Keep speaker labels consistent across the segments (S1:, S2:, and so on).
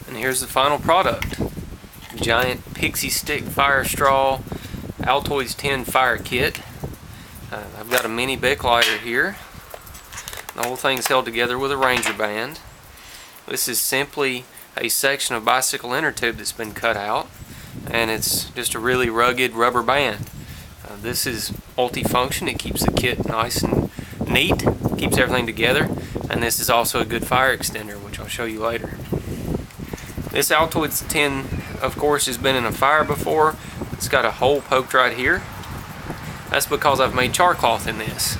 S1: And here's the final product. Giant Pixie Stick Fire Straw Altoids 10 Fire Kit. I've got a mini Bic lighter here. The whole thing's held together with a Ranger band. This is simply a section of bicycle inner tube that's been cut out, and it's just a really rugged rubber band. This is multifunction. It keeps the kit nice and neat, keeps everything together, and this is also a good fire extender, which I'll show you later. This Altoids 10, of course, has been in a fire before. It's got a hole poked right here. That's because I've made char cloth in this.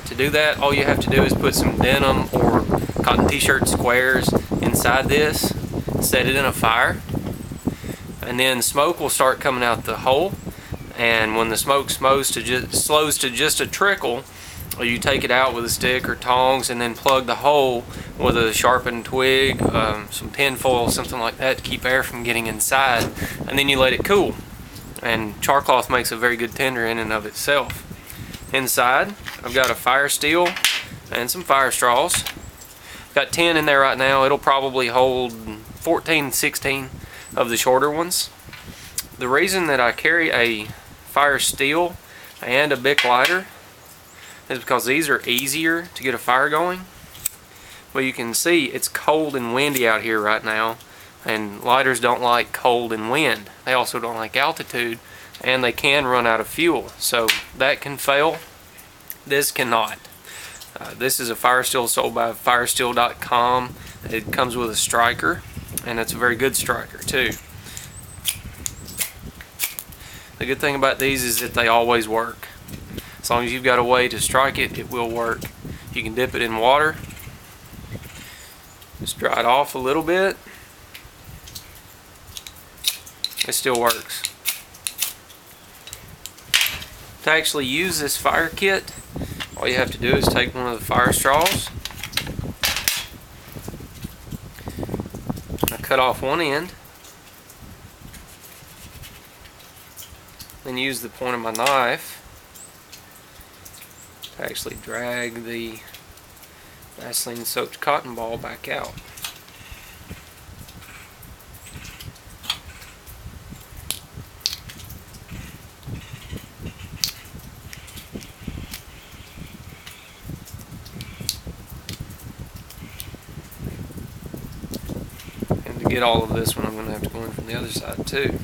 S1: To do that, all you have to do is put some denim or cotton t-shirt squares inside this, set it in a fire, and then smoke will start coming out the hole. And when the smoke slows to just a trickle, you take it out with a stick or tongs and then plug the hole with a sharpened twig, some tin foil, something like that, to keep air from getting inside, and then you let it cool. And char cloth makes a very good tinder in and of itself. Inside, I've got a fire steel and some fire straws. Got 10 in there right now. It'll probably hold 14, 16 of the shorter ones. The reason that I carry a fire steel and a Bic lighter is because these are easier to get a fire going. Well, you can see it's cold and windy out here right now, and lighters don't like cold and wind. They also don't like altitude, and they can run out of fuel. So that can fail. This cannot. This is a fire steel sold by firesteel.com. It comes with a striker, and it's a very good striker too. The good thing about these is that they always work. As long as you've got a way to strike it, it will work. You can dip it in water, just dry it off a little bit. It still works. To actually use this fire kit, all you have to do is take one of the fire straws. I cut off one end, then use the point of my knife to actually drag the Vaseline soaked cotton ball back out. And to get all of this one, I'm going to have to go in from the other side too.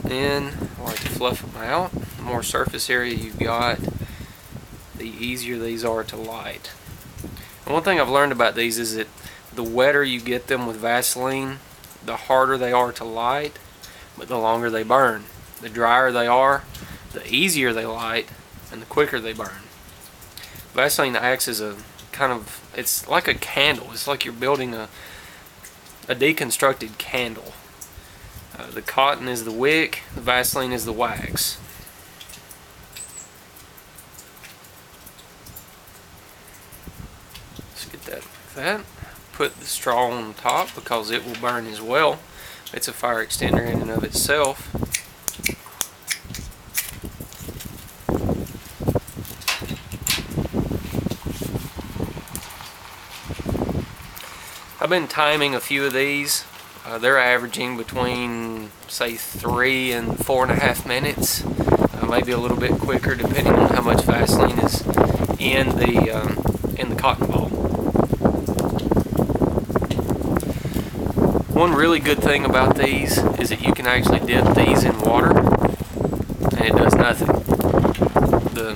S1: Then I like to fluff them out. The more surface area you've got, the easier these are to light. And one thing I've learned about these is that the wetter you get them with Vaseline, the harder they are to light, but the longer they burn. The drier they are, the easier they light, and the quicker they burn. Vaseline acts as a kind of, it's like a candle. It's like you're building a deconstructed candle. The cotton is the wick, the Vaseline is the wax. Let's get that like that. Put the straw on the top because it will burn as well. It's a fire extender in and of itself. I've been timing a few of these. They're averaging between, say, 3 and 4.5 minutes, maybe a little bit quicker, depending on how much Vaseline is in the cotton ball. One really good thing about these is that you can actually dip these in water, and it does nothing. The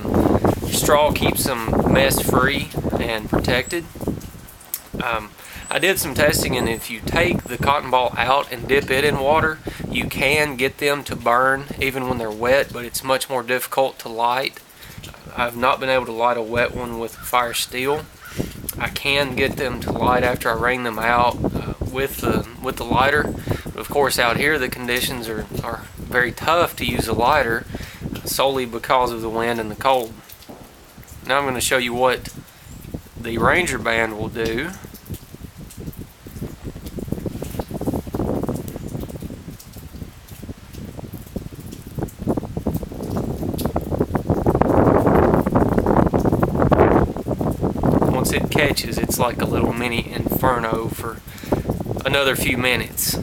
S1: straw keeps them mess-free and protected. I did some testing, and if you take the cotton ball out and dip it in water, you can get them to burn even when they're wet, but it's much more difficult to light. I've not been able to light a wet one with fire steel. I can get them to light after I wring them out with the lighter. But of course, out here the conditions are very tough to use a lighter, solely because of the wind and the cold. Now I'm going to show you what the Ranger band will do. once it catches, it's like a little mini inferno for another few minutes.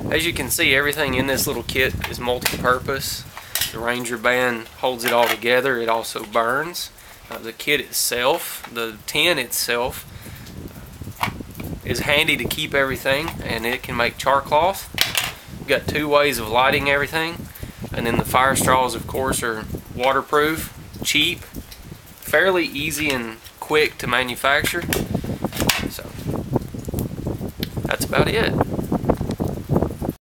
S1: As you can see, everything in this little kit is multi-purpose. The Ranger band holds it all together. It also burns. The kit itself, the tin itself, is handy to keep everything, and it can make char cloth. You've got 2 ways of lighting everything, and then the fire straws, of course, are waterproof, cheap, fairly easy and quick to manufacture. So that's about it.